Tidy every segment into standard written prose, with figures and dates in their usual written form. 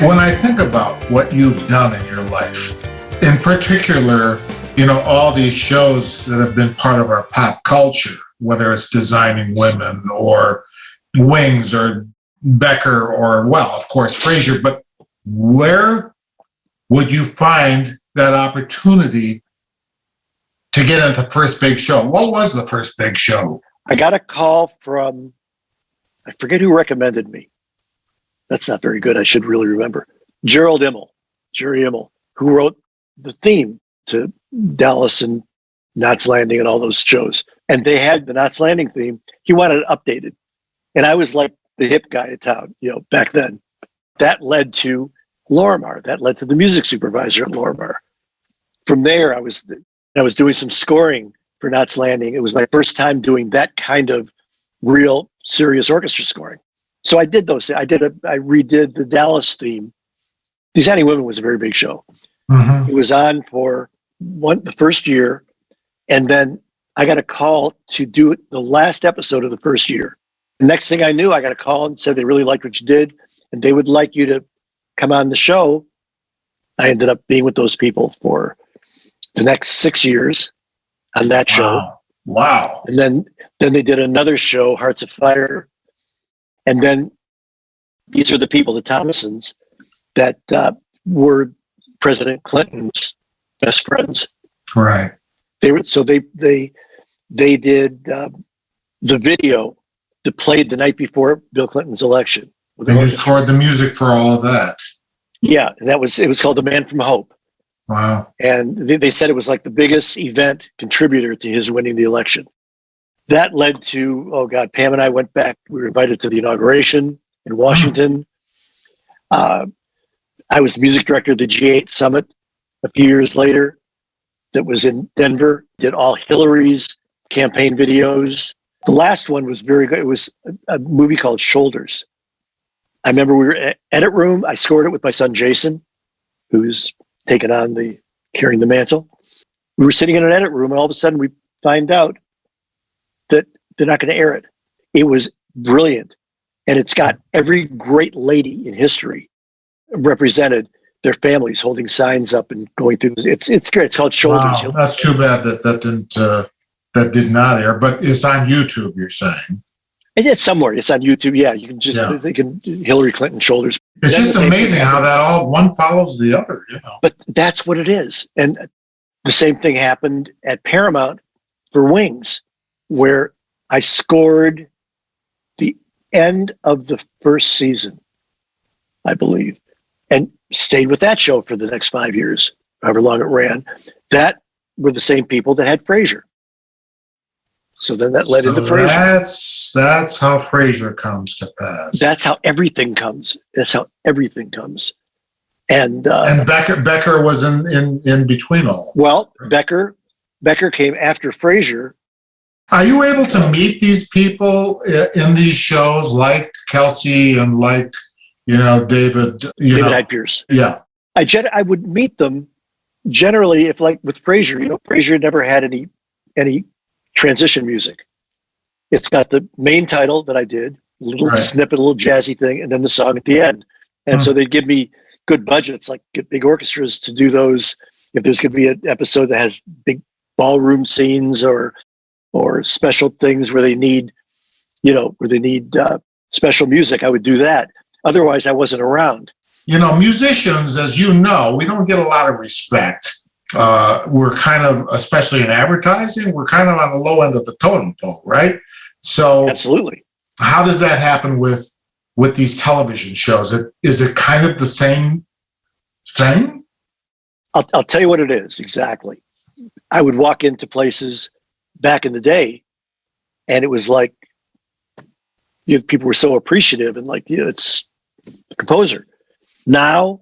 When I think about what you've done in your life, in particular, all these shows that have been part of our pop culture, whether it's Designing Women or Wings or Becker or, well, of course, Frasier, but where would you find that opportunity to get into the first big show? What was the first big show? I got a call from, I forget who recommended me. That's not very good. I should really remember. Jerry Immel, who wrote the theme to Dallas and Knots Landing and all those shows. And they had the Knots Landing theme. He wanted it updated. And I was like the hip guy in town, back then. That led to Lorimar. That led to the music supervisor at Lorimar. From there, I was doing some scoring for Knots Landing. It was my first time doing that kind of real serious orchestra scoring. So I did those. I redid the Dallas theme. Designing Women was a very big show. Mm-hmm. It was on for the first year, and then I got a call to do it the last episode of the first year. The next thing I knew, I got a call and said they really liked what you did, and they would like you to come on the show. I ended up being with those people for the next 6 years on that show. Wow. And then they did another show, Hearts of Fire. And then these are the people, the Thomasons, that were President Clinton's best friends. Right. They did the video that played the night before Bill Clinton's election. And you scored the music for all of that. Yeah, and it was called The Man from Hope. Wow. And they said it was like the biggest event contributor to his winning the election. That led to, Pam and I went back. We were invited to the inauguration in Washington. I was the music director of the G8 Summit a few years later that was in Denver, did all Hillary's campaign videos. The last one was very good. It was a movie called Shoulders. I remember we were at edit room. I scored it with my son, Jason, who's taken on carrying the mantle. We were sitting in an edit room, and all of a sudden we find out that they're not going to air it. It was brilliant. And it's got every great lady in history represented, their families holding signs up and going through this. It's great. It's called Shoulders. Wow, that's too bad that did not air, but it's on YouTube, you're saying. And it's somewhere. It's on YouTube. Yeah, you can just, they can, Hillary Clinton Shoulders. It's just amazing how that all one follows the other, But that's what it is. And the same thing happened at Paramount for Wings, where I scored the end of the first season, I believe, and stayed with that show for the next 5 years, however long it ran. That were the same people that had Frasier. So then that led into Frasier. That's how Frasier comes to pass. That's how everything comes. And Becker was in between all. Well, Becker came after Frasier. Are you able to meet these people in these shows, like Kelsey and like David Hyde Pierce? Yeah, I would meet them generally if, like with Frasier. Frasier never had any transition music. It's got the main title that I did, a little snippet, a little jazzy thing, and then the song at the end. And so they'd give me good budgets, like get big orchestras to do those. If there's going to be an episode that has big ballroom scenes or special things where they need, special music, I would do that. Otherwise, I wasn't around. Musicians, as you know, we don't get a lot of respect. We're kind of, especially in advertising, we're kind of on the low end of the totem pole, right? So absolutely. How does that happen with these television shows? Is it kind of the same thing? I'll tell you what it is exactly. I would walk into places back in the day, and it was like people were so appreciative and like, it's the composer. Now,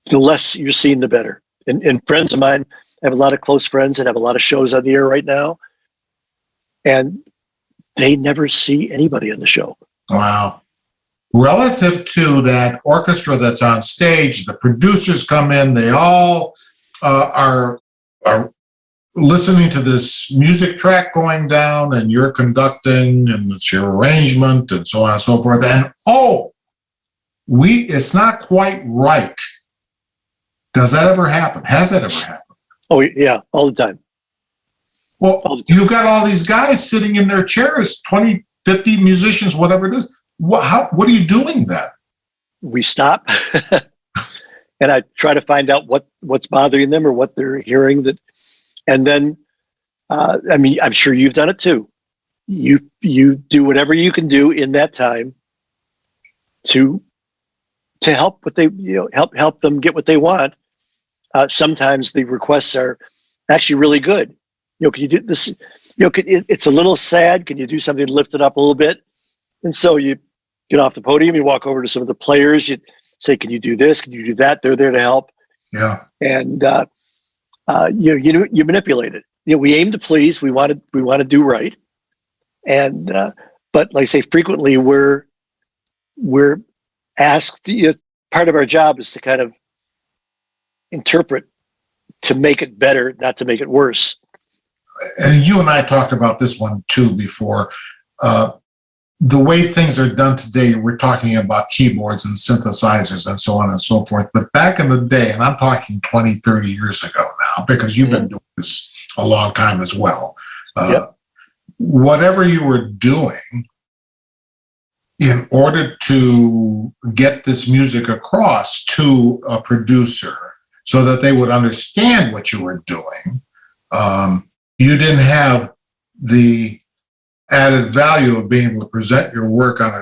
the less you're seen, the better. And friends of mine, I have a lot of close friends that have a lot of shows on the air right now, and they never see anybody on the show. Wow. Relative to that orchestra that's on stage, the producers come in, they all are listening to this music track going down, and you're conducting, and it's your arrangement, and so on and so forth. And it's not quite right. Does that ever happen? Has that ever happened? Oh, yeah, all the time. Well, you got all these guys sitting in their chairs, 20, 50 musicians, whatever it is. What are you doing then? We stop and I try to find out what's bothering them or what they're hearing and then, I'm sure you've done it too. You do whatever you can do in that time to help help them get what they want. Sometimes the requests are actually really good. Can you do this? It's a little sad. Can you do something to lift it up a little bit? And so you get off the podium, you walk over to some of the players, you say, "Can you do this? Can you do that?" They're there to help. Yeah. And you manipulate it. We aim to please. We want to do right. And but like I say, frequently we're asked. Part of our job is to kind of interpret to make it better, not to make it worse. And you and I talked about this one too before. The way things are done today, we're talking about keyboards and synthesizers and so on and so forth. But back in the day, and I'm talking 20, 30 years ago now, because you've been doing this a long time as well. Yep. Whatever you were doing, in order to get this music across to a producer so that they would understand what you were doing, you didn't have the added value of being able to present your work on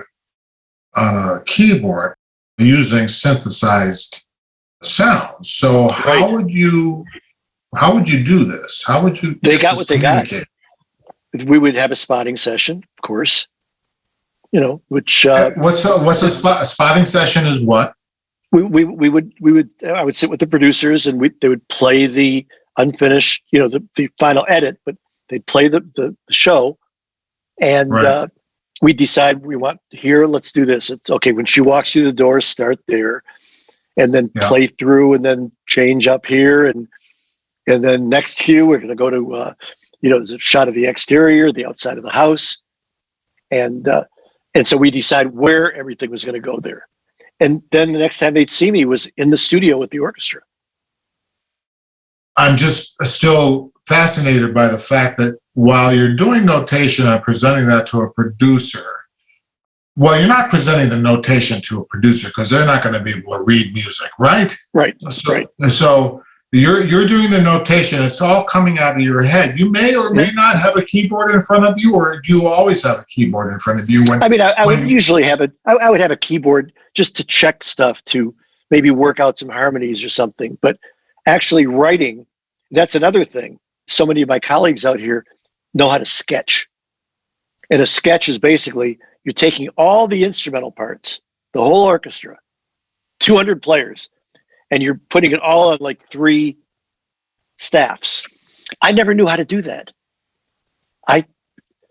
a keyboard using synthesized sounds. So how would you do this? How would you? They got what they got. We would have a spotting session, of course. Which what's a spotting session is what? We would I would sit with the producers and they would play the unfinished, the final edit, but they'd play the show. And we decide we want here, let's do this. It's okay. When she walks through the door, start there and then play through and then change up here. And then next cue, we're going to go to, there's a shot of the exterior, the outside of the house. And so we decide where everything was going to go there. And then the next time they'd see me was in the studio with the orchestra. I'm just still fascinated by the fact that while you're doing notation and presenting that to a producer, well, you're not presenting the notation to a producer because they're not going to be able to read music, right? Right. So you're doing the notation. It's all coming out of your head. You may or may not have a keyboard in front of you, or do you always have a keyboard in front of you? I would usually have I would have a keyboard just to check stuff, to maybe work out some harmonies or something. But actually writing, that's another thing. So many of my colleagues out here know how to sketch. And a sketch is basically you're taking all the instrumental parts, the whole orchestra, 200 players, and you're putting it all on like 3 staffs. I never knew how to do that.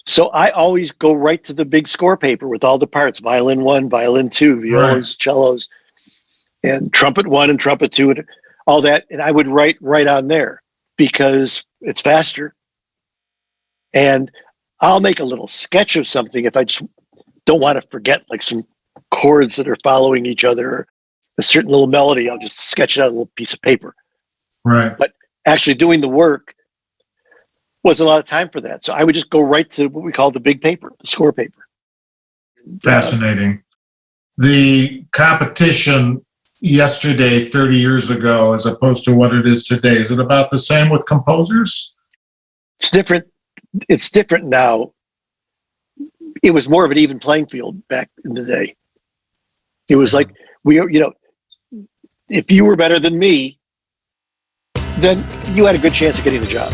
So I always go right to the big score paper with all the parts: violin 1, violin 2, violas, cellos, and trumpet 1 and trumpet 2, and all that. And I would write right on there because it's faster. And I'll make a little sketch of something if I just don't want to forget like some chords that are following each other, or a certain little melody. I'll just sketch it on a little piece of paper. Right. But actually doing the work wasn't a lot of time for that. So I would just go right to what we call the big paper, the score paper. Fascinating. The competition yesterday, 30 years ago, as opposed to what it is today, is it about the same with composers? It's different. It's different now. It was more of an even playing field back in the day. It was like, if you were better than me, then you had a good chance of getting the job.